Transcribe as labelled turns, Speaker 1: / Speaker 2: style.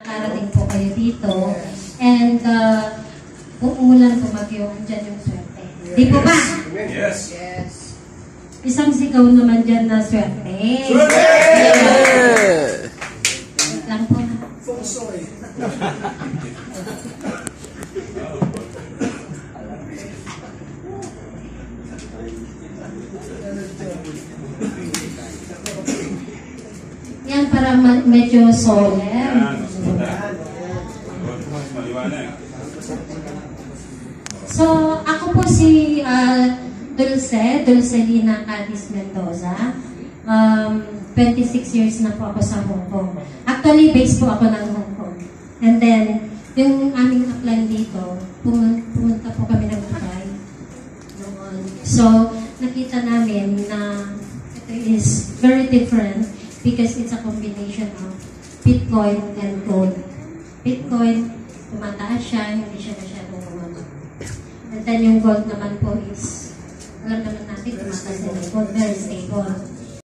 Speaker 1: Nakarating po kayo dito. And kung umulan, bumagyo, andyan yung swerte. Di po ba?
Speaker 2: Yes.
Speaker 3: Yes.
Speaker 1: Isang sigaw naman dyan na swerte.
Speaker 2: Swerte!
Speaker 1: Wait lang po.
Speaker 3: Fungsoy.
Speaker 1: Yan para medyo solemn. So, ako po si Dulcelina Cadiz Mendoza. 26 years na po ako sa Hong Kong. Actually, based po ako ng Hong Kong. And then, yung aming upline dito, pumunta po kami ng Dubai. So, nakita namin na ito is very different because it's a combination of Bitcoin and gold. Bitcoin, tumataas siya, hindi siya masyadong bumaba. And then yung gold naman po is, alam naman natin, tumataas din yung gold, very stable.